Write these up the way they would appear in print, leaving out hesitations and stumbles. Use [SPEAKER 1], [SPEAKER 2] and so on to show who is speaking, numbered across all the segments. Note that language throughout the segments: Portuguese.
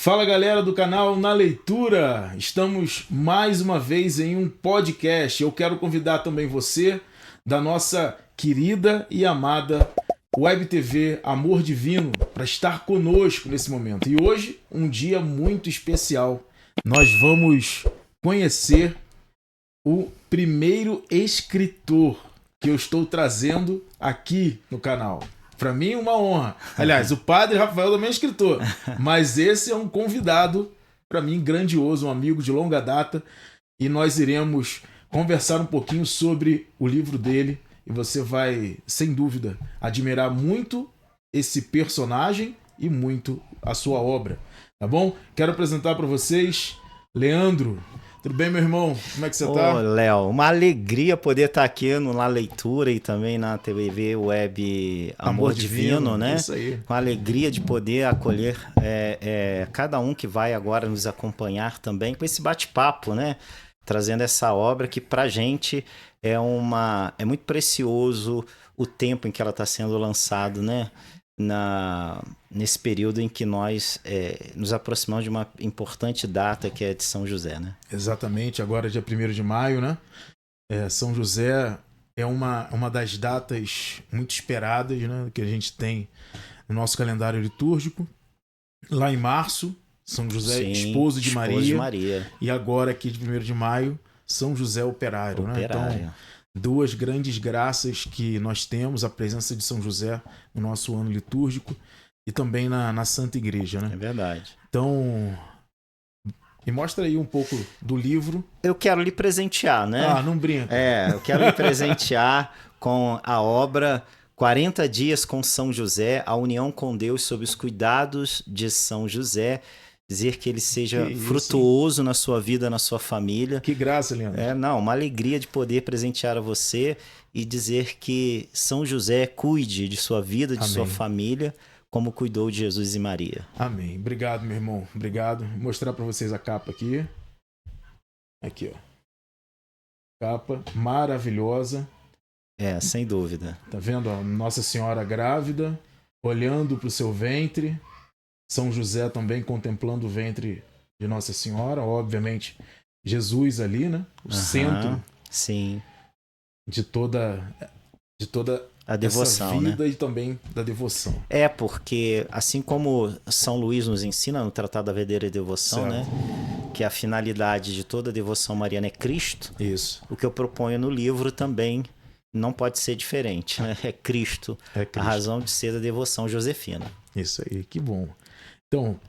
[SPEAKER 1] Fala galera do canal Na Leitura, estamos mais uma vez em um podcast. Eu quero convidar também você da nossa querida e amada Web TV Amor Divino para estar conosco nesse momento. E hoje, um dia muito especial. Nós vamos conhecer o primeiro escritor que eu estou trazendo aqui no canal. Para mim, uma honra. Aliás, o padre Rafael também é escritor, mas esse é um convidado, para mim, grandioso, um amigo de longa data, e nós iremos conversar um pouquinho sobre o livro dele, e você vai, sem dúvida, admirar muito esse personagem e muito a sua obra, tá bom? Quero apresentar para vocês Leandro. Tudo bem, meu irmão? Como é que você tá?
[SPEAKER 2] Ô, Léo, uma alegria poder estar aqui na leitura e também na TV Web Amor Divino, né?
[SPEAKER 1] Isso aí.
[SPEAKER 2] Com a alegria de poder acolher cada um que vai agora nos acompanhar também com esse bate-papo, né? Trazendo essa obra que pra gente é muito precioso o tempo em que ela está sendo lançada, né? Nesse período em que nós nos aproximamos de uma importante data que é de São José, né?
[SPEAKER 1] Exatamente, agora é dia 1º de maio, né? São José é uma das datas muito esperadas, né? Que a gente tem no nosso calendário litúrgico. Lá em março, São José,
[SPEAKER 2] Sim,
[SPEAKER 1] esposo de Maria.
[SPEAKER 2] Maria.
[SPEAKER 1] E agora, aqui de 1º de maio, São José Operário, né? Então, duas grandes graças que nós temos, a presença de São José no nosso ano litúrgico e também na Santa Igreja, né?
[SPEAKER 2] É verdade.
[SPEAKER 1] Então, me mostra aí um pouco do livro.
[SPEAKER 2] Eu quero lhe presentear, né?
[SPEAKER 1] Ah, não brinca.
[SPEAKER 2] Eu quero lhe presentear com a obra 40 Dias com São José, a união com Deus sob os cuidados de São José. Dizer que ele seja frutuoso na sua vida, na sua família.
[SPEAKER 1] Que graça, Leandro.
[SPEAKER 2] Uma alegria de poder presentear a você e dizer que São José cuide de sua vida, de sua família, como cuidou de Jesus e Maria.
[SPEAKER 1] Amém. Obrigado, meu irmão. Obrigado. Vou mostrar para vocês a capa aqui. Aqui, ó. Capa maravilhosa.
[SPEAKER 2] Sem dúvida.
[SPEAKER 1] Tá vendo? Ó, Nossa Senhora grávida, olhando para o seu ventre. São José também contemplando o ventre de Nossa Senhora. Obviamente, Jesus ali, né? O centro
[SPEAKER 2] sim.
[SPEAKER 1] de toda
[SPEAKER 2] a devoção,
[SPEAKER 1] essa vida,
[SPEAKER 2] né?
[SPEAKER 1] E também da devoção.
[SPEAKER 2] Porque assim como São Luís nos ensina no Tratado da Verdadeira Devoção, né? Que a finalidade de toda devoção mariana é Cristo.
[SPEAKER 1] Isso.
[SPEAKER 2] O que eu proponho no livro também não pode ser diferente, né? É Cristo. A razão de ser da devoção josefina.
[SPEAKER 1] Isso aí, que bom. Então,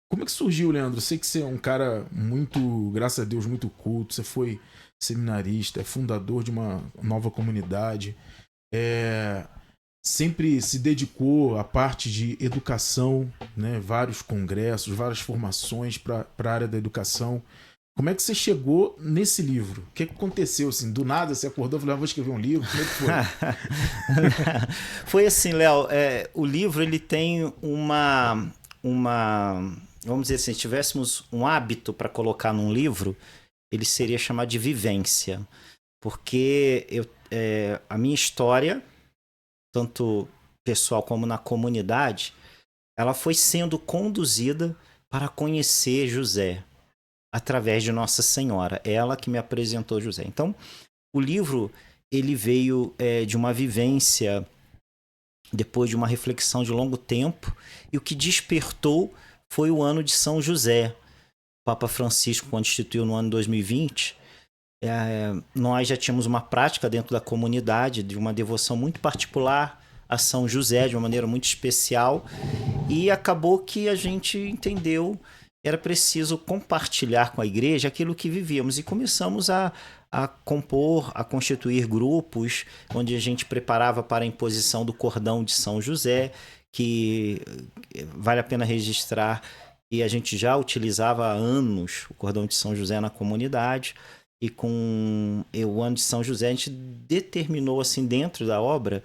[SPEAKER 1] como é que surgiu, Leandro? Eu sei que você é um cara muito, graças a Deus, muito culto. Você foi seminarista, é fundador de uma nova comunidade. Sempre se dedicou à parte de educação, né? Vários congressos, várias formações para a área da educação. Como é que você chegou nesse livro? O que aconteceu? Assim, do nada você acordou e falou, vou escrever um livro? Como é que foi?
[SPEAKER 2] Foi assim, Léo, o livro ele tem vamos dizer assim, se tivéssemos um hábito para colocar num livro, ele seria chamado de vivência. Porque a minha história, tanto pessoal como na comunidade, ela foi sendo conduzida para conhecer José, através de Nossa Senhora. Ela que me apresentou José. Então, o livro ele veio de uma vivência, depois de uma reflexão de longo tempo, e o que despertou foi o ano de São José. O Papa Francisco, quando instituiu no ano 2020, nós já tínhamos uma prática dentro da comunidade de uma devoção muito particular a São José, de uma maneira muito especial, e acabou que a gente entendeu era preciso compartilhar com a igreja aquilo que vivíamos, e começamos a compor, a constituir grupos onde a gente preparava para a imposição do cordão de São José, que vale a pena registrar, e a gente já utilizava há anos o cordão de São José na comunidade, e com o ano de São José a gente determinou assim dentro da obra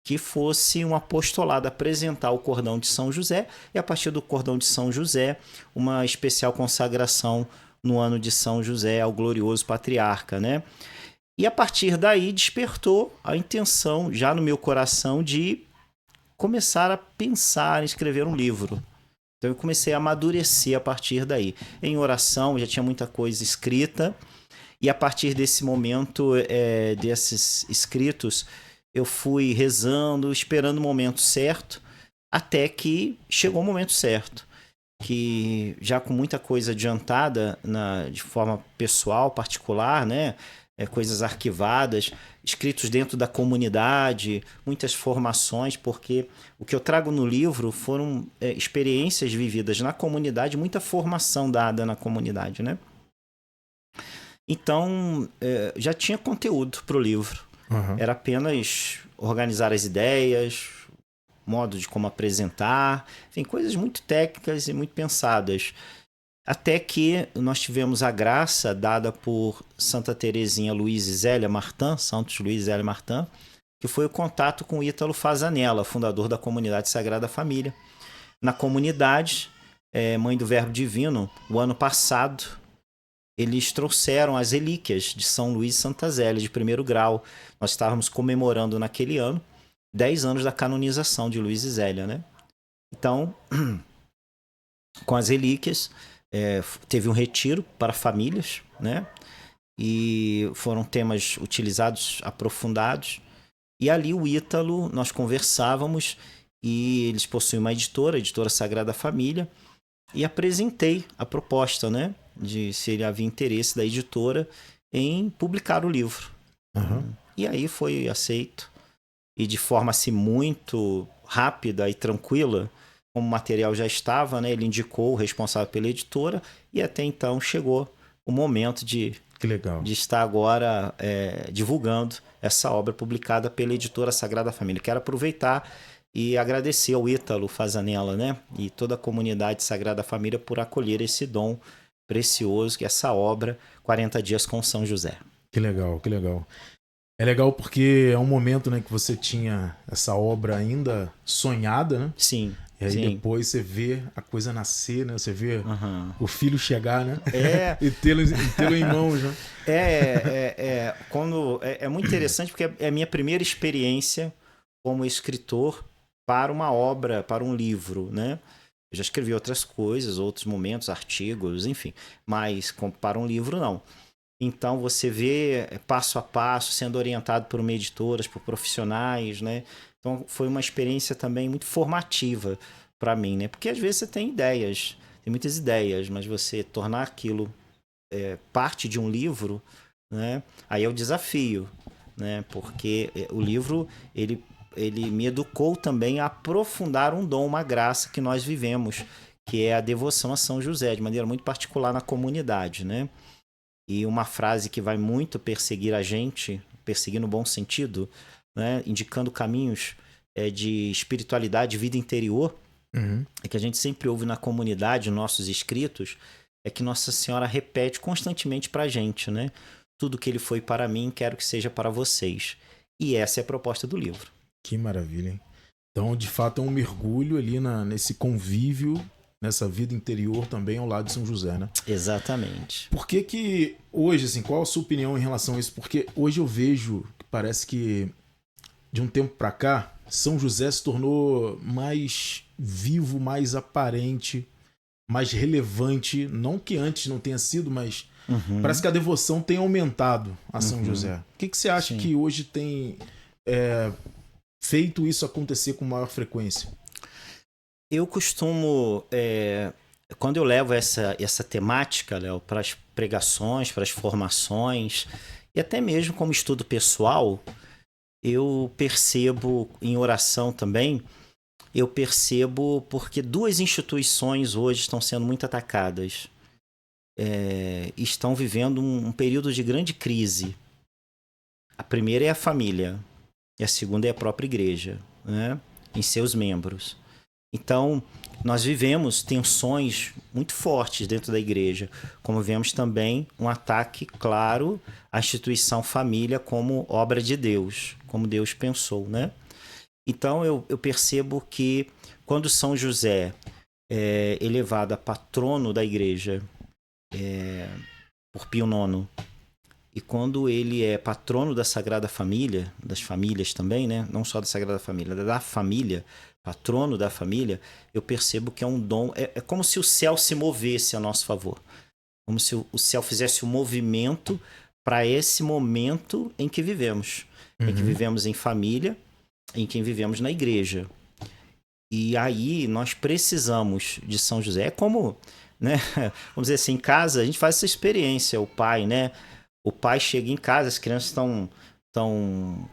[SPEAKER 2] que fosse um apostolado apresentar o cordão de São José, e a partir do cordão de São José uma especial consagração no ano de São José ao glorioso patriarca, né? E a partir daí despertou a intenção já no meu coração de começar a pensar em escrever um livro. Então eu comecei a amadurecer a partir daí. Em oração, já tinha muita coisa escrita, e a partir desse momento, desses escritos, eu fui rezando, esperando o momento certo, até que chegou o momento certo. Que já com muita coisa adiantada de forma pessoal, particular, né? Coisas arquivadas, escritos dentro da comunidade, muitas formações, porque o que eu trago no livro foram experiências vividas na comunidade, muita formação dada na comunidade, né? Então, já tinha conteúdo para o livro.
[SPEAKER 1] Uhum.
[SPEAKER 2] Era apenas organizar as ideias, modo de como apresentar, enfim, coisas muito técnicas e muito pensadas. Até que nós tivemos a graça dada por Santa Teresinha Luiz e Zélia Martin, Santos Luiz e Zélia Martin, que foi o contato com o Ítalo Fasanella, fundador da comunidade Sagrada Família. Na comunidade, Mãe do Verbo Divino, o ano passado, eles trouxeram as relíquias de São Luís e Santa Zélia, de 1º grau. Nós estávamos comemorando naquele ano 10 anos da canonização de Luís e Zélia, né? Então, com as relíquias, teve um retiro para famílias, né? E foram temas utilizados, aprofundados. E ali o Ítalo, nós conversávamos, e eles possuem uma editora, a Editora Sagrada Família, e apresentei a proposta, né? De se ele havia interesse da editora em publicar o livro.
[SPEAKER 1] Uhum.
[SPEAKER 2] E aí foi aceito. E de forma assim muito rápida e tranquila, como o material já estava, né? Ele indicou o responsável pela editora, e até então chegou o momento de estar agora divulgando essa obra publicada pela editora Sagrada Família. Quero aproveitar e agradecer ao Ítalo Fasanella, né? E toda a comunidade Sagrada Família por acolher esse dom precioso, que é essa obra 40 Dias com São José.
[SPEAKER 1] Que legal, que legal. É legal porque é um momento, né, que você tinha essa obra ainda sonhada, né?
[SPEAKER 2] Sim.
[SPEAKER 1] E aí
[SPEAKER 2] sim.
[SPEAKER 1] depois você vê a coisa nascer, né? Você vê o filho chegar, né?
[SPEAKER 2] E
[SPEAKER 1] tê-lo em mãos, né?
[SPEAKER 2] É muito interessante porque é a minha primeira experiência como escritor para uma obra, para um livro, né? Eu já escrevi outras coisas, outros momentos, artigos, enfim. Mas para um livro, não. Então você vê passo a passo, sendo orientado por uma editoras, por profissionais, né? Então foi uma experiência também muito formativa para mim, né? Porque às vezes você tem ideias, tem muitas ideias, mas você tornar aquilo parte de um livro, né? Aí é o desafio, né? Porque o livro, ele me educou também a aprofundar um dom, uma graça que nós vivemos, que é a devoção a São José, de maneira muito particular na comunidade, né? E uma frase que vai muito perseguir a gente, perseguir no bom sentido, né? Indicando caminhos de espiritualidade, vida interior, é que a gente sempre ouve na comunidade, nossos escritos, é que Nossa Senhora repete constantemente pra gente, né? Tudo que ele foi para mim, quero que seja para vocês. E essa é a proposta do livro.
[SPEAKER 1] Que maravilha, hein? Então, de fato, é um mergulho ali nesse convívio, nessa vida interior também ao lado de São José, né?
[SPEAKER 2] Exatamente.
[SPEAKER 1] Por que hoje, assim, qual a sua opinião em relação a isso? Porque hoje eu vejo que parece que de um tempo pra cá, São José se tornou mais vivo, mais aparente, mais relevante. Não que antes não tenha sido, mas parece que a devoção tem aumentado a São José. O que você acha que hoje tem feito isso acontecer com maior frequência?
[SPEAKER 2] Eu costumo, quando eu levo essa temática, Léo, para as pregações, para as formações, e até mesmo como estudo pessoal, eu percebo, em oração também, eu percebo porque duas instituições hoje estão sendo muito atacadas. Estão vivendo um período de grande crise. A primeira é a família, e a segunda é a própria igreja, né? Em seus membros. Então, nós vivemos tensões muito fortes dentro da igreja, como vemos também um ataque claro à instituição família como obra de Deus, como Deus pensou, né? Então, eu percebo que quando São José é elevado a patrono da igreja por Pio IX, e quando ele é patrono da Sagrada Família, das famílias também, né? Não só da Sagrada Família, da família, patrono da família, eu percebo que é um dom. É como se o céu se movesse a nosso favor. Como se o céu fizesse um movimento para esse momento em que vivemos. Em que vivemos em família, em que vivemos na igreja. E aí nós precisamos de São José. É como, né? Vamos dizer assim, em casa a gente faz essa experiência. O pai, né? O pai chega em casa, as crianças estão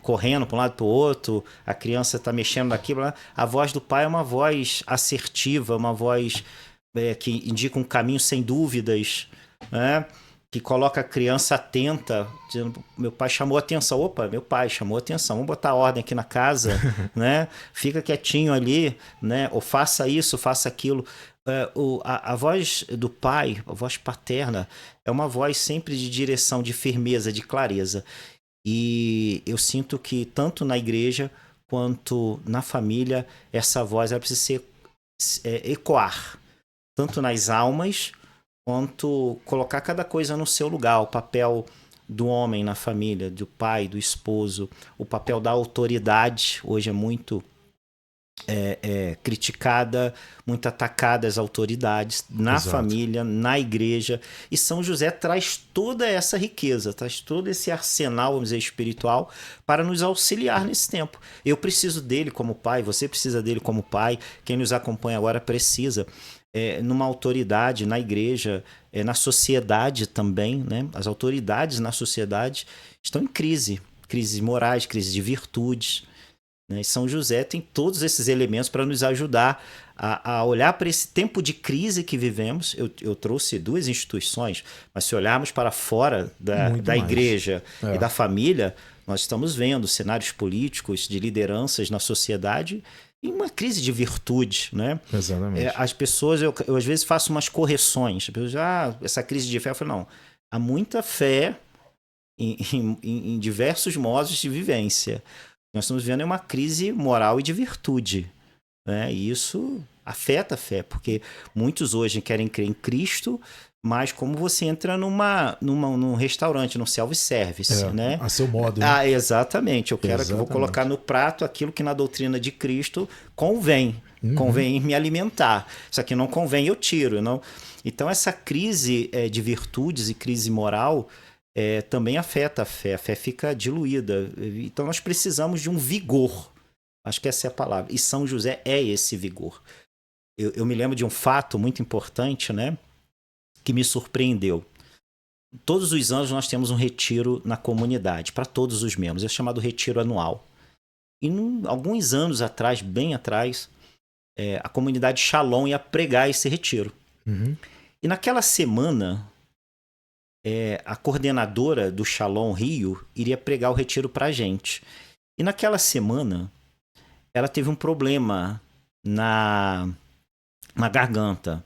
[SPEAKER 2] correndo para um lado para o outro, a criança está mexendo daqui, a voz do pai é uma voz assertiva, uma voz que indica um caminho sem dúvidas, né? Que coloca a criança atenta, dizendo, meu pai chamou atenção, opa, meu pai chamou atenção, vamos botar ordem aqui na casa, né? Fica quietinho ali, né? Ou faça isso, faça aquilo. A voz do pai, a voz paterna, é uma voz sempre de direção, de firmeza, de clareza. E eu sinto que tanto na igreja quanto na família, essa voz ela precisa ecoar, tanto nas almas, quanto colocar cada coisa no seu lugar, o papel do homem na família, do pai, do esposo, o papel da autoridade, hoje é muito criticada, muito atacada as autoridades na família, na igreja, e São José traz toda essa riqueza, traz todo esse arsenal, vamos dizer, espiritual, para nos auxiliar nesse tempo. Eu preciso dele como pai, você precisa dele como pai, quem nos acompanha agora precisa, numa autoridade na igreja, na sociedade também, né? As autoridades na sociedade estão em crise, crises morais, crises de virtudes, né? E São José tem todos esses elementos para nos ajudar a olhar para esse tempo de crise que vivemos. Eu trouxe duas instituições, mas se olharmos para fora da igreja e da família, nós estamos vendo cenários políticos de lideranças na sociedade em uma crise de virtude, né?
[SPEAKER 1] Exatamente.
[SPEAKER 2] As pessoas, eu às vezes faço umas correções. As pessoas, essa crise de fé, eu falo, não, há muita fé em diversos modos de vivência. Nós estamos vivendo uma crise moral e de virtude, né? E isso afeta a fé, porque muitos hoje querem crer em Cristo, mas como você entra num restaurante, num self-service, né?
[SPEAKER 1] A seu modo, né?
[SPEAKER 2] Exatamente. Eu vou colocar no prato aquilo que na doutrina de Cristo convém. Convém me alimentar. Isso aqui não convém, eu tiro. Não? Então, essa crise de virtudes e crise moral também afeta a fé. A fé fica diluída. Então, nós precisamos de um vigor. Acho que essa é a palavra. E São José é esse vigor. Eu me lembro de um fato muito importante, né? Que me surpreendeu. Todos os anos nós temos um retiro na comunidade, para todos os membros. É chamado retiro anual. E alguns anos atrás, bem atrás, a comunidade Shalom ia pregar esse retiro. E naquela semana, a coordenadora do Shalom Rio iria pregar o retiro para a gente. E naquela semana, ela teve um problema na garganta.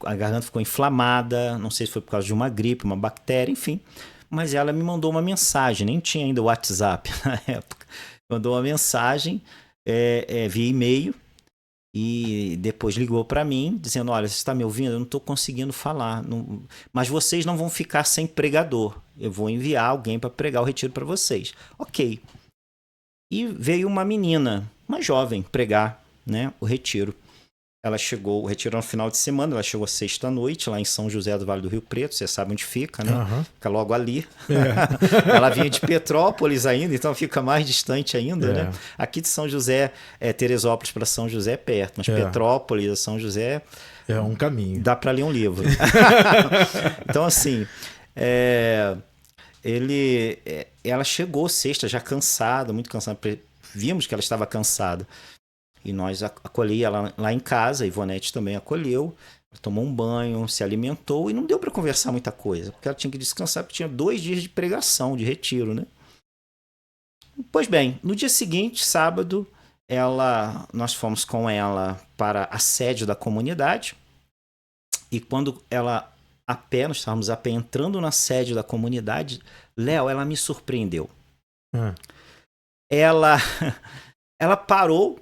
[SPEAKER 2] A garganta ficou inflamada, não sei se foi por causa de uma gripe, uma bactéria, enfim. Mas ela me mandou uma mensagem, nem tinha ainda o WhatsApp na época. Mandou uma mensagem via e-mail e depois ligou para mim, dizendo, olha, você está me ouvindo? Eu não estou conseguindo falar, mas vocês não vão ficar sem pregador. Eu vou enviar alguém para pregar o retiro para vocês. Ok. E veio uma menina, uma jovem, pregar, né, o retiro. Ela chegou, o retiro no final de semana, ela chegou sexta-noite lá em São José do Vale do Rio Preto, você sabe onde fica, né? Fica logo ali. Ela vinha de Petrópolis ainda, então fica mais distante ainda, né? Aqui de São José, Teresópolis para São José é perto, mas Petrópolis a São José...
[SPEAKER 1] É um caminho.
[SPEAKER 2] Dá para ler um livro. Então, assim, ela chegou sexta já cansada, muito cansada, vimos que ela estava cansada. E nós acolhemos ela lá em casa, a Ivonete também acolheu, tomou um banho, se alimentou e não deu para conversar muita coisa, porque ela tinha que descansar, porque tinha 2 dias de pregação, de retiro, né? Pois bem, no dia seguinte, sábado, nós fomos com ela para a sede da comunidade e quando nós estávamos a pé entrando na sede da comunidade, Léo, ela me surpreendeu. Ela parou,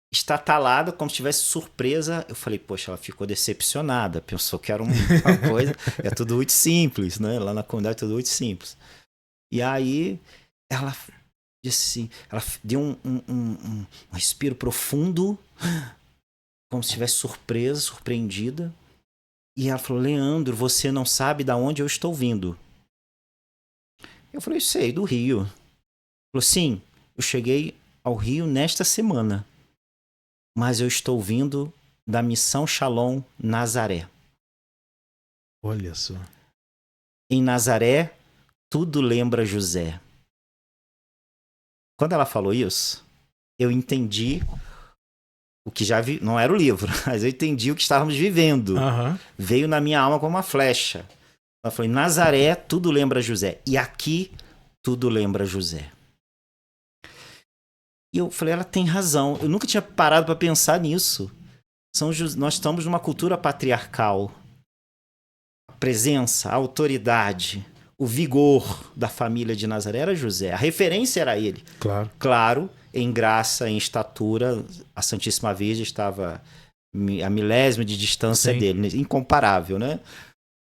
[SPEAKER 2] estatalada, como se estivesse surpresa. Eu falei, poxa, ela ficou decepcionada, pensou que era uma coisa, é tudo muito simples, né? Lá na comunidade é tudo muito simples. E aí ela disse assim, ela deu um respiro profundo, como se estivesse surpreendida. E ela falou, Leandro, você não sabe de onde eu estou vindo. Eu falei, sei, do Rio. Ela falou, sim, eu cheguei ao Rio nesta semana, mas eu estou vindo da Missão Shalom Nazaré.
[SPEAKER 1] Olha só.
[SPEAKER 2] Em Nazaré, tudo lembra José. Quando ela falou isso, eu entendi o que já vi, não era o livro, mas eu entendi o que estávamos vivendo. Veio na minha alma como uma flecha. Ela falou, em Nazaré, tudo lembra José. E aqui, tudo lembra José. E eu falei, ela tem razão. Eu nunca tinha parado para pensar nisso. Nós estamos numa cultura patriarcal. A presença, a autoridade, o vigor da família de Nazaré era José. A referência era ele.
[SPEAKER 1] Claro.
[SPEAKER 2] Claro, em graça, em estatura, a Santíssima Virgem estava a milésima de distância dele. Incomparável, né?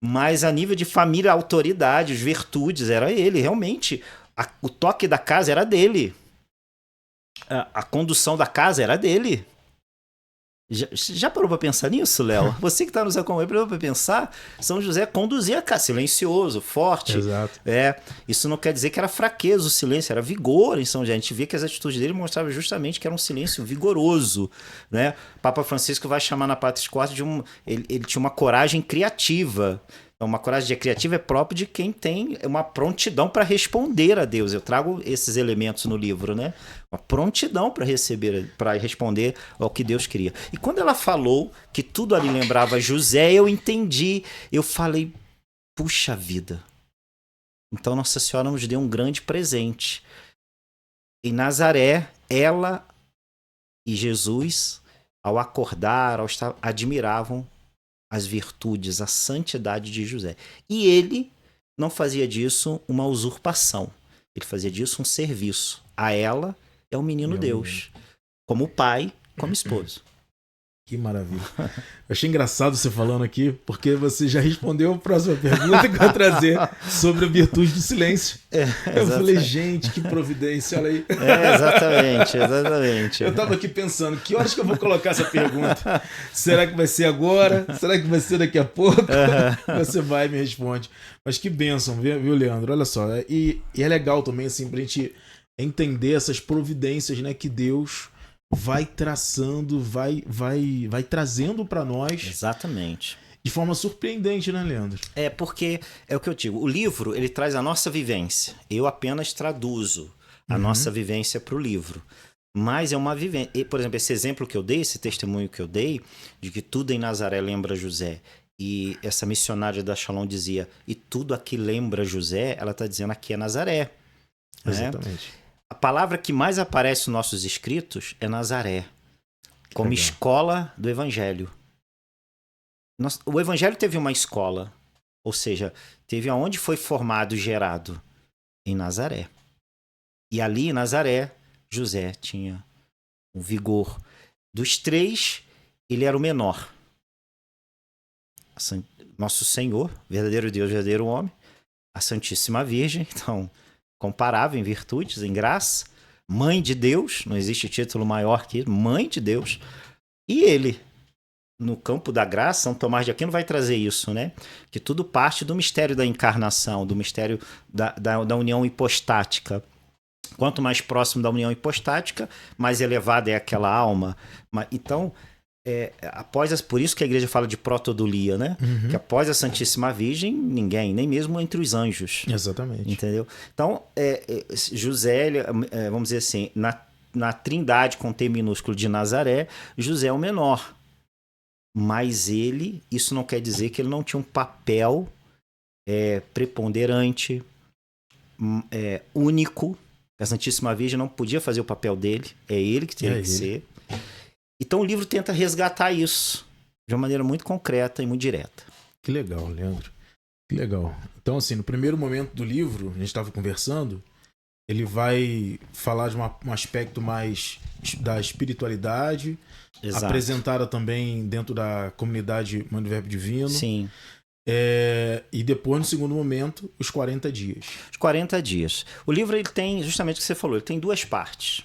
[SPEAKER 2] Mas a nível de família, autoridade, as virtudes, era ele. Realmente, o toque da casa era dele. A condução da casa era dele. Já parou para pensar nisso, Léo? Você que está nos acompanhando, parou para pensar? São José conduzia a casa, silencioso, forte.
[SPEAKER 1] Exato.
[SPEAKER 2] Isso não quer dizer que era fraqueza o silêncio, era vigor em São José. A gente via que as atitudes dele mostravam justamente que era um silêncio vigoroso, né? Papa Francisco vai chamar na Patris Corde ele tinha uma coragem criativa. Então, uma coragem criativa é próprio de quem tem uma prontidão para responder a Deus. Eu trago esses elementos no livro, né? Uma prontidão para responder ao que Deus queria. E quando ela falou que tudo ali lembrava José, eu entendi. Eu falei, puxa vida. Então Nossa Senhora nos deu um grande presente. Em Nazaré, ela e Jesus, ao acordar, admiravam as virtudes, a santidade de José. E ele não fazia disso uma usurpação. Ele fazia disso um serviço. A ela é o menino Deus. Como pai, como esposo.
[SPEAKER 1] Que maravilha. Eu achei engraçado você falando aqui, porque você já respondeu a próxima pergunta que eu vou trazer sobre a virtude do silêncio. Eu falei, gente, que providência, olha aí.
[SPEAKER 2] Exatamente.
[SPEAKER 1] Eu tava aqui pensando, que horas que eu vou colocar essa pergunta? Será que vai ser agora? Será que vai ser daqui a pouco? Você vai e me responde. Mas que bênção, viu, Leandro? Olha só. E é legal também, assim, pra gente entender essas providências, né, que Deus vai traçando, vai trazendo para nós.
[SPEAKER 2] Exatamente.
[SPEAKER 1] De forma surpreendente, né, Leandro?
[SPEAKER 2] Porque é o que eu digo. O livro, ele traz a nossa vivência. Eu apenas traduzo a nossa vivência para o livro. Mas é uma vivência. Por exemplo, esse exemplo que eu dei, esse testemunho que eu dei, de que tudo em Nazaré lembra José. E essa missionária da Shalom dizia, e tudo aqui lembra José, ela está dizendo aqui é Nazaré.
[SPEAKER 1] Exatamente.
[SPEAKER 2] Né? A palavra que mais aparece nos nossos escritos é Nazaré, como escola do Evangelho. O Evangelho teve uma escola, ou seja, teve aonde foi formado e gerado? Em Nazaré. E ali em Nazaré, José tinha um vigor. Dos três, ele era o menor. Nosso Senhor, verdadeiro Deus, verdadeiro homem, a Santíssima Virgem, então comparável em virtudes, em graça, mãe de Deus, não existe título maior que mãe de Deus, e ele, no campo da graça, São Tomás de Aquino vai trazer isso, né? Que tudo parte do mistério da encarnação, do mistério da união hipostática. Quanto mais próximo da união hipostática, mais elevada é aquela alma. Então, por isso que a igreja fala de protodolia, né? Que após a Santíssima Virgem, ninguém, nem mesmo entre os anjos.
[SPEAKER 1] Exatamente.
[SPEAKER 2] Entendeu? Então, José, vamos dizer assim, na trindade com T minúsculo de Nazaré, José é o menor. Mas isso não quer dizer que ele não tinha um papel preponderante, único. A Santíssima Virgem não podia fazer o papel dele, é ele que teria que ser. Então o livro tenta resgatar isso de uma maneira muito concreta e muito direta.
[SPEAKER 1] Que legal, Leandro. Que legal. Então, assim, no primeiro momento do livro, a gente estava conversando, ele vai falar de um aspecto mais da espiritualidade,
[SPEAKER 2] Exato.
[SPEAKER 1] apresentada também dentro da comunidade Mãe do Verbo Divino.
[SPEAKER 2] Sim.
[SPEAKER 1] E depois, no segundo momento, os 40 dias.
[SPEAKER 2] Os 40 dias. O livro ele tem, justamente o que você falou, ele tem duas partes.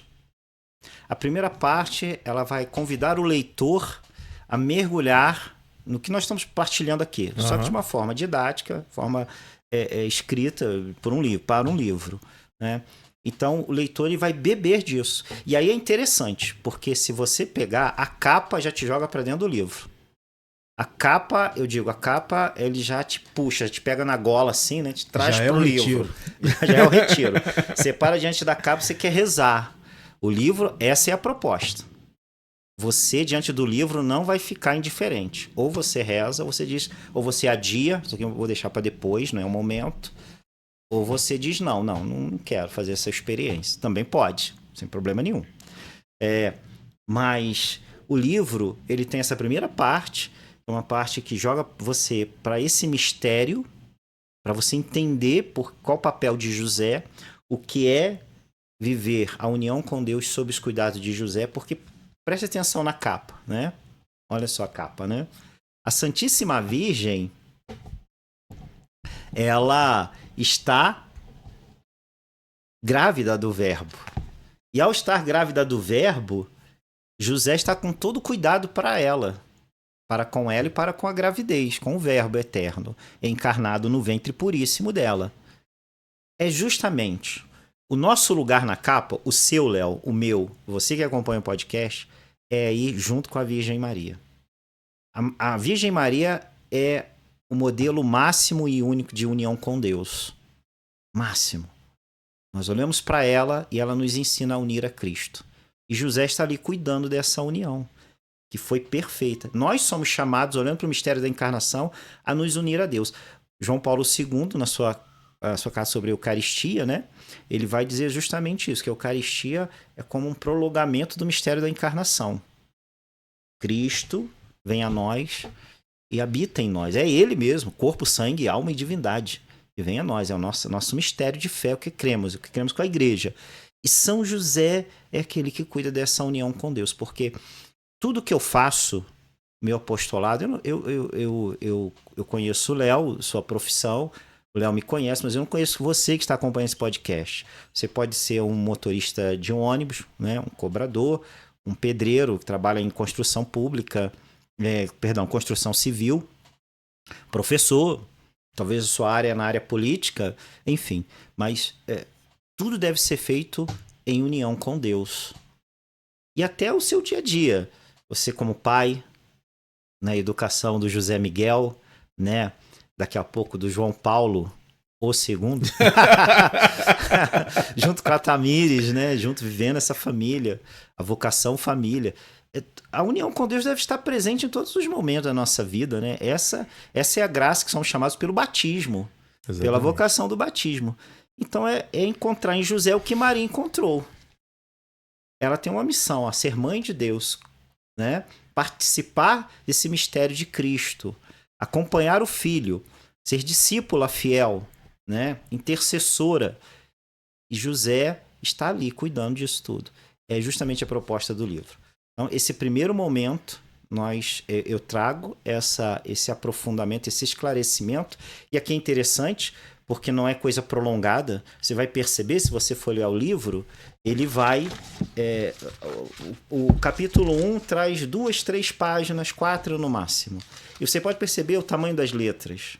[SPEAKER 2] A primeira parte, ela vai convidar o leitor a mergulhar no que nós estamos partilhando aqui, só que de uma forma didática, forma escrita por um livro, para um livro, né? Então, o leitor ele vai beber disso. E aí é interessante, porque se você pegar, a capa já te joga para dentro do livro. A capa, ele já te puxa, te pega na gola assim, né? Te traz pro livro. Já é o retiro. Você para diante da capa, você quer rezar. O livro, essa é a proposta. Você, diante do livro, não vai ficar indiferente. Ou você reza, ou você diz, ou você adia, isso aqui eu vou deixar para depois, não é o momento. Ou você diz, não quero fazer essa experiência. Também pode, sem problema nenhum. Mas o livro, ele tem essa primeira parte, uma parte que joga você para esse mistério, para você entender qual o papel de José, o que é viver a união com Deus sob os cuidados de José, porque preste atenção na capa, né? Olha só a capa, né? A Santíssima Virgem, ela está grávida do Verbo. E ao estar grávida do Verbo, José está com todo o cuidado para ela. Para com ela e para com a gravidez, com o Verbo eterno, encarnado no ventre puríssimo dela. É justamente o nosso lugar na capa, o seu, Léo, o meu, você que acompanha o podcast, é ir junto com a Virgem Maria. A Virgem Maria é o modelo máximo e único de união com Deus. Máximo. Nós olhamos para ela e ela nos ensina a unir a Cristo. E José está ali cuidando dessa união, que foi perfeita. Nós somos chamados, olhando para o mistério da encarnação, a nos unir a Deus. João Paulo II, na sua casa sobre a Eucaristia, né? Ele vai dizer justamente isso, que a Eucaristia é como um prolongamento do mistério da encarnação. Cristo vem a nós e habita em nós. É Ele mesmo, corpo, sangue, alma e divindade. E vem a nós, é o nosso mistério de fé, o que cremos com a igreja. E São José é aquele que cuida dessa união com Deus, porque tudo que eu faço, meu apostolado, eu conheço o Léo, sua profissão, o Léo me conhece, mas eu não conheço você que está acompanhando esse podcast. Você pode ser um motorista de um ônibus, né, um cobrador, um pedreiro que trabalha em construção pública, construção civil, professor, talvez a sua área é na área política, enfim. Mas tudo deve ser feito em união com Deus. E até o seu dia a dia. Você como pai, na educação do José Miguel, né? Daqui a pouco do João Paulo, o segundo, junto com a Tamires, né? Junto vivendo essa família, a vocação família. A união com Deus deve estar presente em todos os momentos da nossa vida, né? Essa é a graça que somos chamados pelo batismo, exatamente, pela vocação do batismo. Então é encontrar em José o que Maria encontrou. Ela tem uma missão, a ser mãe de Deus, né? Participar desse mistério de Cristo, acompanhar o Filho, ser discípula fiel, né? Intercessora. E José está ali cuidando disso tudo. É justamente a proposta do livro. Então, esse primeiro momento, eu trago esse aprofundamento, esse esclarecimento. E aqui é interessante, porque não é coisa prolongada. Você vai perceber, se você for ler o livro, ele vai... o capítulo 1 traz 2, 3 páginas, 4 no máximo. E você pode perceber o tamanho das letras,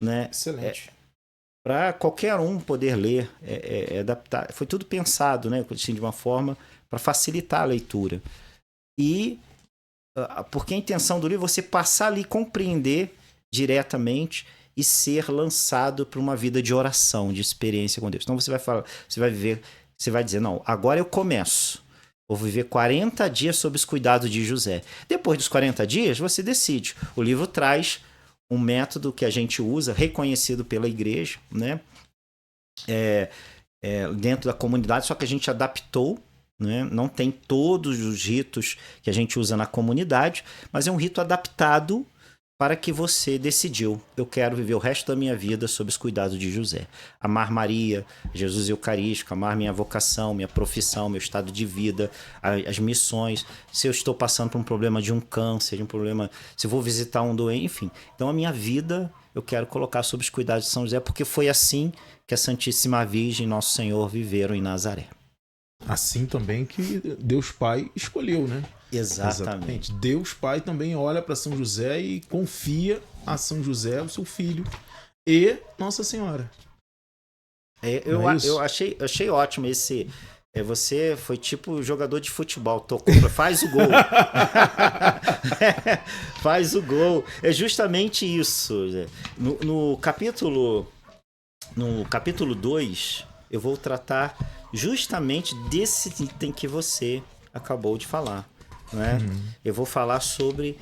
[SPEAKER 2] né?
[SPEAKER 1] Excelente.
[SPEAKER 2] Para qualquer um poder ler, adaptar. Foi tudo pensado, né, assim, de uma forma para facilitar a leitura. E porque a intenção do livro é você passar ali, compreender diretamente e ser lançado para uma vida de oração, de experiência com Deus. Então você vai falar, você vai dizer, não, agora eu começo. Vou viver 40 dias sob os cuidados de José. Depois dos 40 dias, você decide. O livro traz um método que a gente usa, reconhecido pela igreja, né? Dentro da comunidade, só que a gente adaptou, né? Não tem todos os ritos que a gente usa na comunidade, mas é um rito adaptado para que você decidiu, eu quero viver o resto da minha vida sob os cuidados de José. Amar Maria, Jesus Eucarístico, amar minha vocação, minha profissão, meu estado de vida, as missões, se eu estou passando por um problema de um câncer, de um problema, se eu vou visitar um doente, enfim. Então a minha vida eu quero colocar sob os cuidados de São José, porque foi assim que a Santíssima Virgem e Nosso Senhor viveram em Nazaré.
[SPEAKER 1] Assim também que Deus Pai escolheu, né?
[SPEAKER 2] Exatamente.
[SPEAKER 1] Deus Pai também olha para São José e confia a São José, o seu filho, e Nossa Senhora.
[SPEAKER 2] Eu achei ótimo esse. Você foi tipo jogador de futebol, faz o gol. Faz o gol. É justamente isso. No capítulo 2, eu vou tratar justamente desse item que você acabou de falar. Né? Eu vou falar sobre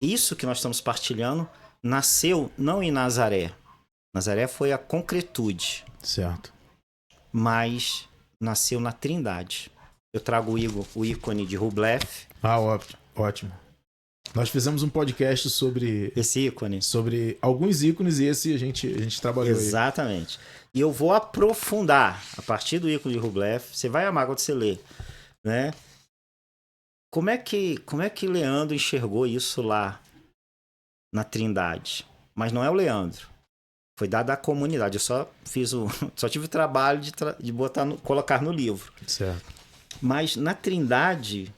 [SPEAKER 2] isso que nós estamos partilhando. Nasceu não em Nazaré. Nazaré foi a concretude.
[SPEAKER 1] Certo.
[SPEAKER 2] Mas nasceu na Trindade. Eu trago o ícone de Rublev.
[SPEAKER 1] Ótimo. Nós fizemos um podcast sobre
[SPEAKER 2] esse ícone.
[SPEAKER 1] Sobre alguns ícones e esse a gente trabalhou.
[SPEAKER 2] Exatamente. E eu vou aprofundar a partir do ícone de Rublev. Você vai amar quando você lê, né? Como é que Leandro enxergou isso lá na Trindade? Mas não é o Leandro. Foi dada à comunidade. Eu só tive o trabalho de colocar no livro.
[SPEAKER 1] Certo.
[SPEAKER 2] Mas na Trindade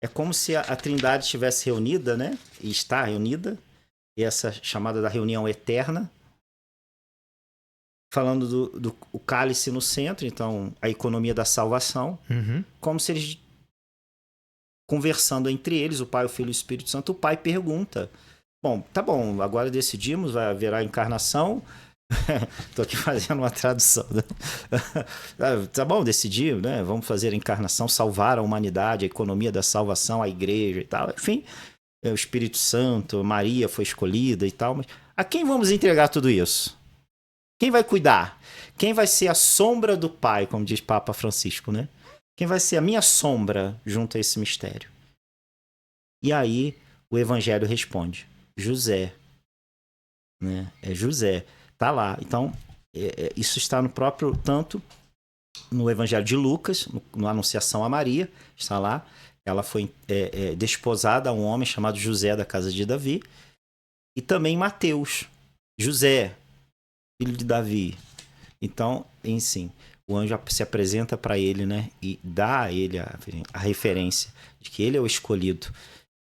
[SPEAKER 2] é como se a Trindade estivesse reunida, né? E está reunida. E essa chamada da reunião eterna. Falando do cálice no centro, então a economia da salvação. Como se eles conversando entre eles, o Pai, o Filho e o Espírito Santo, o Pai pergunta: bom, tá bom, agora decidimos, vai haver a encarnação. Tô aqui fazendo uma tradução. Tá bom, decidimos, né? Vamos fazer a encarnação, salvar a humanidade, a economia da salvação, a igreja e tal. Enfim, o Espírito Santo, Maria foi escolhida e tal. Mas a quem vamos entregar tudo isso? Quem vai cuidar? Quem vai ser a sombra do Pai, como diz Papa Francisco, né? Quem vai ser a minha sombra junto a esse mistério? E aí o Evangelho responde: José. Né? É José. Tá lá. Então, isso está no próprio, tanto no Evangelho de Lucas, no Anunciação a Maria, está lá. Ela foi desposada a um homem chamado José da casa de Davi. E também em Mateus. José, filho de Davi. Então, sim, o anjo se apresenta para ele, né? E dá a ele a referência de que ele é o escolhido.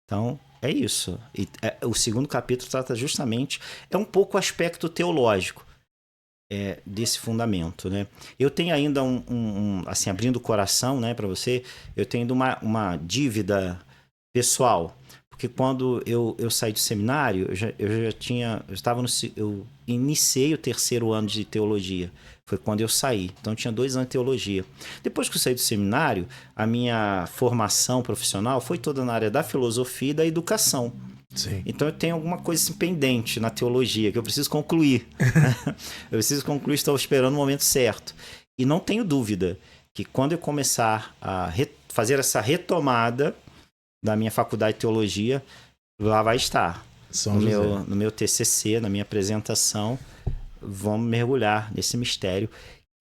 [SPEAKER 2] Então, é isso. O segundo capítulo trata justamente... É um pouco o aspecto teológico desse fundamento, né? Eu tenho ainda assim, abrindo o coração, né, para você, eu tenho ainda uma dívida pessoal. Porque quando eu saí do seminário, eu iniciei o 3º ano de teologia. Foi quando eu saí. Então, eu tinha 2 anos de teologia. Depois que eu saí do seminário, a minha formação profissional foi toda na área da filosofia e da educação.
[SPEAKER 1] Sim.
[SPEAKER 2] Então, eu tenho alguma coisa assim, pendente na teologia, que eu preciso concluir. Eu preciso concluir, estou esperando o momento certo. E não tenho dúvida que quando eu começar a fazer essa retomada da minha faculdade de teologia, lá vai estar. No meu TCC, na minha apresentação, vamos mergulhar nesse mistério,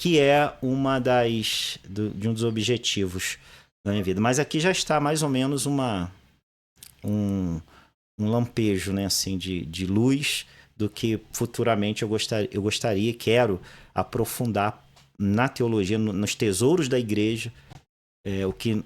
[SPEAKER 2] que é de um dos objetivos da minha vida. Mas aqui já está mais ou menos um lampejo, né, assim, de luz do que futuramente eu gostaria, quero aprofundar na teologia, nos tesouros da igreja,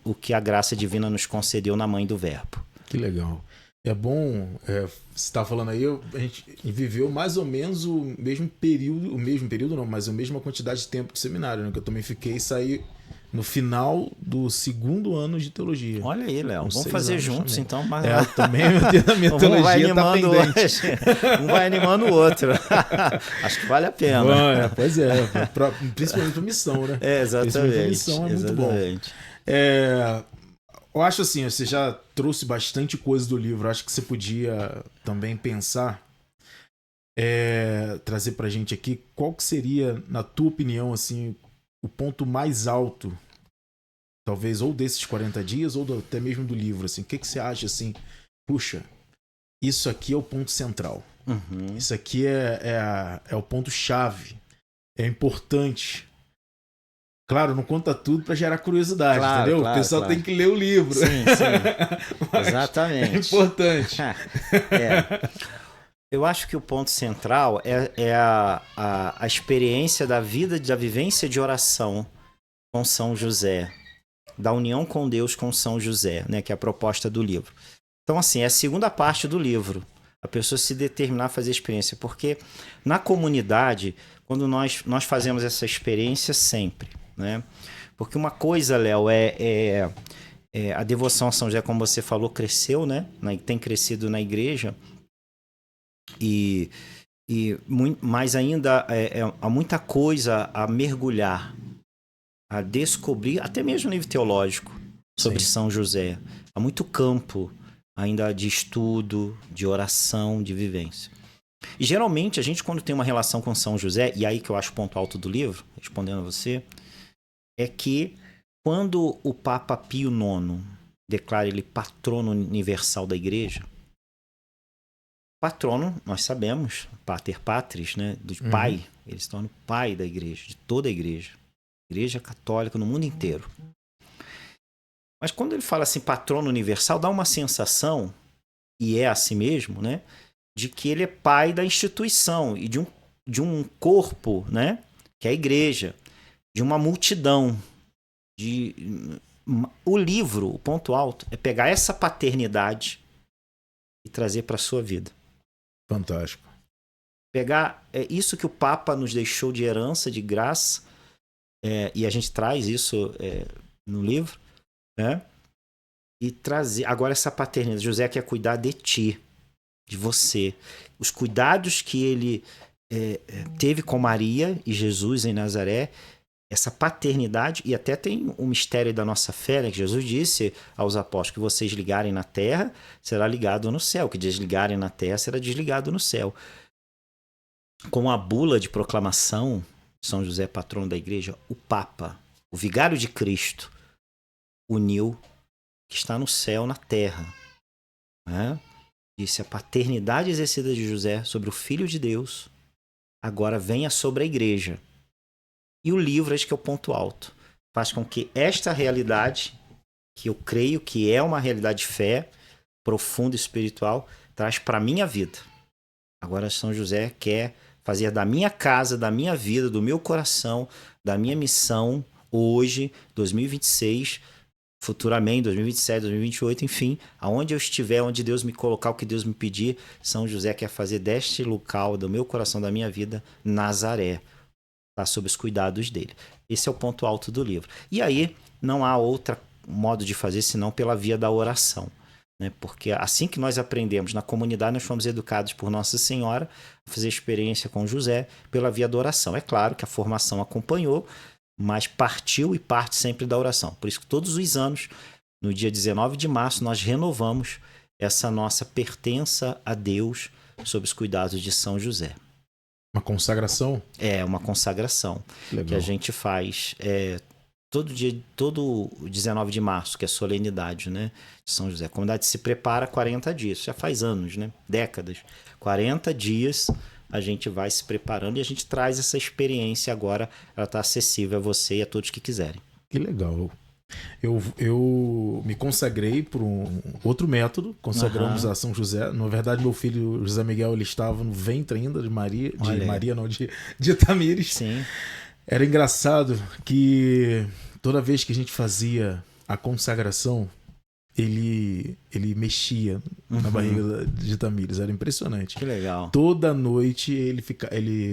[SPEAKER 2] o que a graça divina nos concedeu na Mãe do Verbo.
[SPEAKER 1] Que legal. É bom, você está falando aí, a gente viveu mais ou menos o mesmo período não, mas a mesma quantidade de tempo de seminário, né? Que eu também fiquei e saí no final do 2º ano de teologia.
[SPEAKER 2] Olha aí, Léo, vamos fazer juntos também. Então. Mas...
[SPEAKER 1] também a minha teologia está pendente.
[SPEAKER 2] Um vai animando o outro. Acho que vale a pena.
[SPEAKER 1] Bom, pois é, principalmente para missão, né?
[SPEAKER 2] Exatamente.
[SPEAKER 1] Para missão é muito bom. Eu acho assim, você já trouxe bastante coisa do livro. Acho que você podia também pensar, trazer pra gente aqui, qual que seria, na tua opinião, assim, o ponto mais alto, talvez, ou desses 40 dias, ou até mesmo do livro, assim. O que você acha, assim, puxa, isso aqui é o ponto central.
[SPEAKER 2] Uhum.
[SPEAKER 1] Isso aqui é o ponto-chave. É importante. Claro, não conta tudo para gerar curiosidade,
[SPEAKER 2] Claro,
[SPEAKER 1] entendeu?
[SPEAKER 2] claro,
[SPEAKER 1] O pessoal
[SPEAKER 2] claro.
[SPEAKER 1] tem que ler o livro.
[SPEAKER 2] Sim, sim.
[SPEAKER 1] Mas
[SPEAKER 2] Exatamente.
[SPEAKER 1] é importante.
[SPEAKER 2] Eu acho que o ponto central é a experiência da vida, da vivência de oração com São José, da união com Deus com São José, né, que é a proposta do livro. Então, assim, é a segunda parte do livro, a pessoa se determinar a fazer a experiência, porque na comunidade, quando nós fazemos essa experiência sempre, né? Porque uma coisa, Léo, a devoção a São José, como você falou, cresceu, né? Tem crescido na igreja, mas ainda há muita coisa a mergulhar, a descobrir, até mesmo no nível teológico, sobre
[SPEAKER 1] Sim.
[SPEAKER 2] São José. Há muito campo ainda de estudo, de oração, de vivência. E geralmente a gente, quando tem uma relação com São José, e aí que eu acho o ponto alto do livro, respondendo a você, é que quando o Papa Pio IX declara ele patrono universal da igreja, patrono, nós sabemos, pater patris, né, do pai, ele se torna o pai da igreja, de toda a igreja católica no mundo inteiro. Mas quando ele fala assim, patrono universal, dá uma sensação, e é assim mesmo, né, de que ele é pai da instituição e de um corpo, né, que é a igreja, de uma multidão. O livro, o ponto alto, é pegar essa paternidade e trazer para a sua vida.
[SPEAKER 1] Fantástico.
[SPEAKER 2] Pegar isso que o Papa nos deixou de herança, de graça, e a gente traz isso no livro, né? E trazer agora essa paternidade. José quer cuidar de ti, de você. Os cuidados que ele teve com Maria e Jesus em Nazaré, essa paternidade, e até tem um mistério da nossa fé, né, que Jesus disse aos apóstolos: que vocês ligarem na terra, será ligado no céu, que desligarem na terra, será desligado no céu. Com a bula de proclamação, São José, patrono da igreja, o Papa, o vigário de Cristo, uniu que está no céu, na terra. Né? Disse: a paternidade exercida de José sobre o Filho de Deus agora venha sobre a igreja. E o livro, acho que é o ponto alto, faz com que esta realidade, que eu creio que é uma realidade de fé profunda e espiritual, traz para a minha vida. Agora São José quer fazer da minha casa, da minha vida, do meu coração, da minha missão, hoje, 2026, futuramente, 2027, 2028, enfim, aonde eu estiver, onde Deus me colocar, o que Deus me pedir, São José quer fazer deste local, do meu coração, da minha vida, Nazaré. Está sob os cuidados dele. Esse é o ponto alto do livro. E aí não há outro modo de fazer senão pela via da oração. Né? Porque assim que nós aprendemos na comunidade, nós fomos educados por Nossa Senhora a fazer experiência com José pela via da oração. É claro que a formação acompanhou, mas partiu e parte sempre da oração. Por isso que todos os anos, no dia 19 de março, nós renovamos essa nossa pertença a Deus sob os cuidados de São José.
[SPEAKER 1] Uma consagração?
[SPEAKER 2] É, uma consagração.
[SPEAKER 1] Legal.
[SPEAKER 2] Que a gente faz todo 19 de março, que é a solenidade, né, de São José. A comunidade se prepara 40 dias, já faz anos, né, décadas. 40 dias a gente vai se preparando e a gente traz essa experiência agora, ela está acessível a você e a todos que quiserem.
[SPEAKER 1] Que legal. Eu me consagrei por um outro método, consagramos a São José. Na verdade, meu filho José Miguel, ele estava no ventre ainda de de Itamires.
[SPEAKER 2] Sim.
[SPEAKER 1] Era engraçado que toda vez que a gente fazia a consagração, ele mexia na barriga de Itamires, era impressionante.
[SPEAKER 2] Que legal.
[SPEAKER 1] Toda noite ele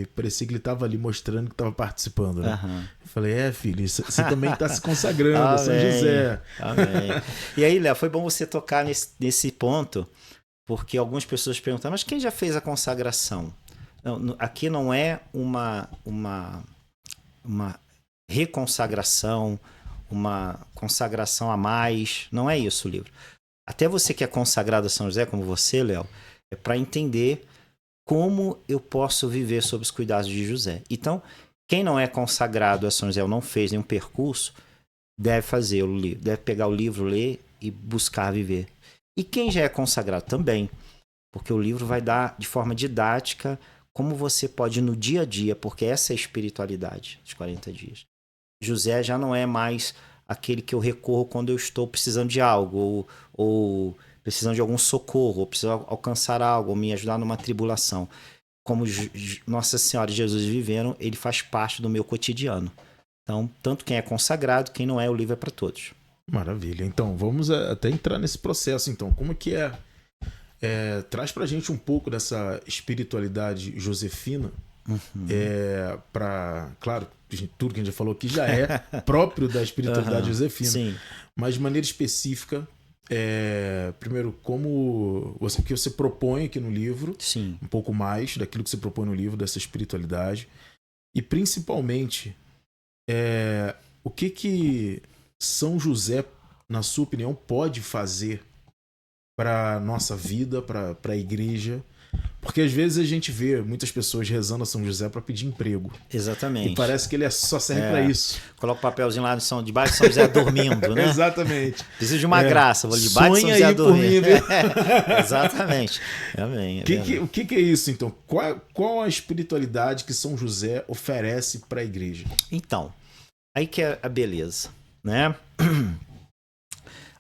[SPEAKER 1] parecia que ele estava ali mostrando que estava participando, né? Eu falei: filho, você também está se consagrando, São José.
[SPEAKER 2] Amém. E aí, Léo, foi bom você tocar nesse ponto, porque algumas pessoas perguntam: mas quem já fez a consagração? Não, aqui não é uma reconsagração, uma consagração a mais. Não é isso o livro. Até você que é consagrado a São José, como você, Léo, é para entender como eu posso viver sob os cuidados de José. Então, quem não é consagrado a São José ou não fez nenhum percurso, deve fazer o livro, deve pegar o livro, ler e buscar viver. E quem já é consagrado também, porque o livro vai dar de forma didática como você pode no dia a dia, porque essa é a espiritualidade dos 40 dias. José já não é mais aquele que eu recorro quando eu estou precisando de algo, ou precisando de algum socorro, ou preciso alcançar algo, ou me ajudar numa tribulação. Como Nossa Senhora e Jesus viveram, ele faz parte do meu cotidiano. Então, tanto quem é consagrado, quem não é, o livro é para todos.
[SPEAKER 1] Maravilha. Então, vamos até entrar nesse processo. Então, como que traz pra gente um pouco dessa espiritualidade josefina, claro, tudo que a gente já falou aqui já é próprio da espiritualidade josefina,
[SPEAKER 2] sim.
[SPEAKER 1] mas de maneira específica, primeiro, como que você propõe aqui no livro,
[SPEAKER 2] sim,
[SPEAKER 1] um pouco mais daquilo que você propõe no livro, dessa espiritualidade, e principalmente, o que São José, na sua opinião, pode fazer para nossa vida, para a igreja, porque às vezes a gente vê muitas pessoas rezando a São José para pedir emprego.
[SPEAKER 2] Exatamente.
[SPEAKER 1] E parece que ele só serve para isso.
[SPEAKER 2] Coloca o papelzinho lá debaixo de São José dormindo, né?
[SPEAKER 1] Exatamente.
[SPEAKER 2] Preciso de uma graça, vou debaixo de São José dormindo. Exatamente. Amém.
[SPEAKER 1] O que é isso, então? Qual a espiritualidade que São José oferece para a igreja?
[SPEAKER 2] Então, aí que é a beleza, né?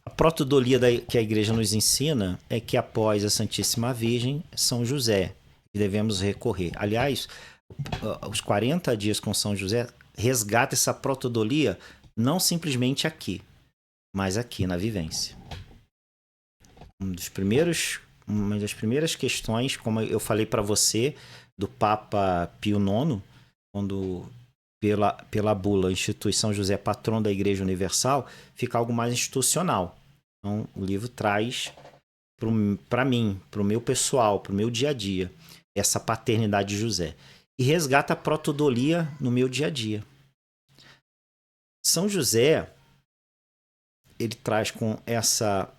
[SPEAKER 2] A protodolia que a igreja nos ensina é que após a Santíssima Virgem, São José, que devemos recorrer. Aliás, os 40 dias com São José resgata essa protodolia não simplesmente aqui, mas aqui na vivência. Uma das primeiras questões, como eu falei para você, do Papa Pio IX, quando pela bula institui São José patrão da Igreja Universal, fica algo mais institucional. Então, o livro traz para mim, para o meu pessoal, para o meu dia a dia, essa paternidade de José. E resgata a protodolia no meu dia a dia. São José, ele traz com essa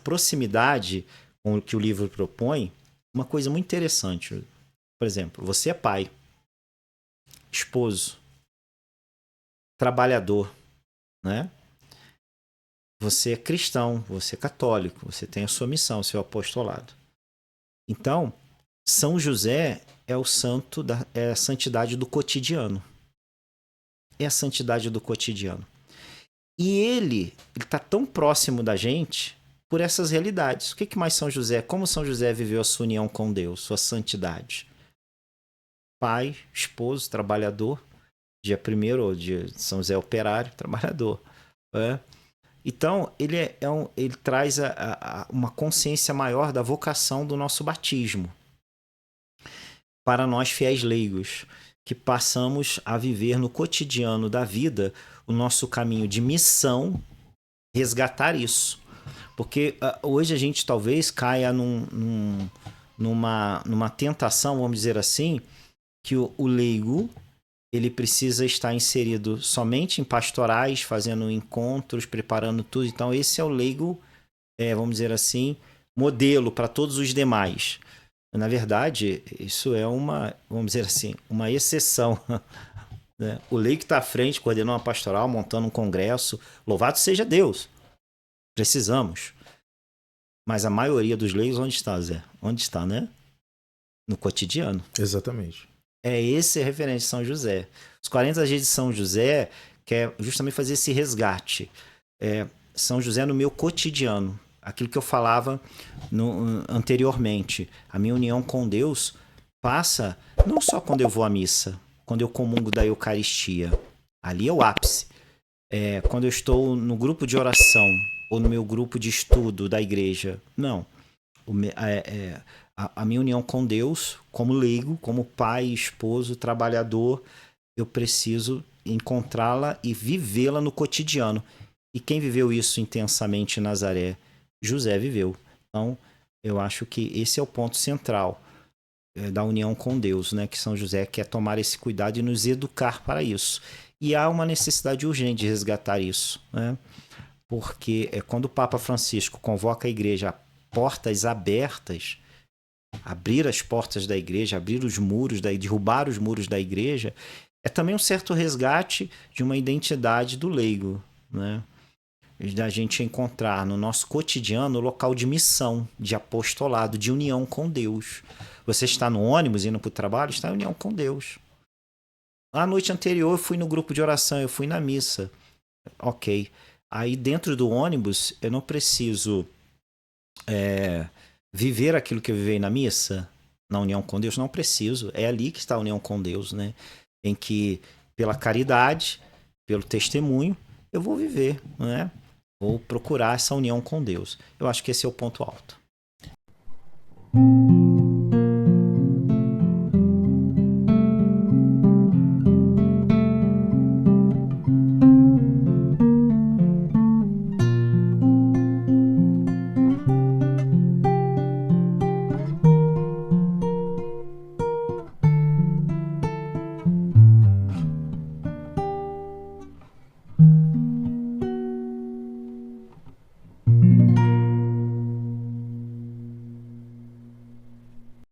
[SPEAKER 2] proximidade com o que o livro propõe, uma coisa muito interessante. Por exemplo, você é pai, esposo, trabalhador, né? Você é cristão, você é católico, você tem a sua missão, o seu apostolado. Então, São José é o santo, é a santidade do cotidiano. É a santidade do cotidiano. E ele está tão próximo da gente por essas realidades. O que mais São José, como São José viveu a sua união com Deus, sua santidade? Pai, esposo, trabalhador, dia 1º, ou dia São José operário, trabalhador. Então, ele traz uma consciência maior da vocação do nosso batismo. Para nós fiéis leigos, que passamos a viver no cotidiano da vida o nosso caminho de missão, resgatar isso. Porque hoje a gente talvez caia numa tentação, vamos dizer assim, que o leigo ele precisa estar inserido somente em pastorais, fazendo encontros, preparando tudo. Então, esse é o leigo, vamos dizer assim, modelo para todos os demais. Na verdade, isso é vamos dizer assim, uma exceção. Né? O leigo que está à frente, coordenando uma pastoral, montando um congresso, louvado seja Deus. Precisamos. Mas a maioria dos leigos, onde está, Zé? Onde está, né? No cotidiano.
[SPEAKER 1] Exatamente.
[SPEAKER 2] Esse é a referência de São José. Os 40 dias de São José quer justamente fazer esse resgate. São José no meu cotidiano. Aquilo que eu falava anteriormente. A minha união com Deus passa não só quando eu vou à missa, quando eu comungo da Eucaristia. Ali é o ápice. Quando eu estou no grupo de oração ou no meu grupo de estudo da igreja. Não. A minha união com Deus, como leigo, como pai, esposo, trabalhador, eu preciso encontrá-la e vivê-la no cotidiano. E quem viveu isso intensamente em Nazaré? José viveu. Então, eu acho que esse é o ponto central da união com Deus, né? Que São José quer tomar esse cuidado e nos educar para isso. E há uma necessidade urgente de resgatar isso, né? Porque quando o Papa Francisco convoca a igreja a portas abertas, abrir as portas da igreja, abrir os muros, derrubar os muros da igreja, é também um certo resgate de uma identidade do leigo, né? da gente encontrar no nosso cotidiano o local de missão, de apostolado, de união com Deus. Você está no ônibus indo para o trabalho, está em união com Deus. A noite anterior eu fui no grupo de oração, eu fui na missa. Ok. Aí dentro do ônibus eu não preciso viver aquilo que eu vivei na missa, na união com Deus, não preciso. É ali que está a união com Deus, né? Em que pela caridade, pelo testemunho, eu vou viver, né? Vou procurar essa união com Deus. Eu acho que esse é o ponto alto.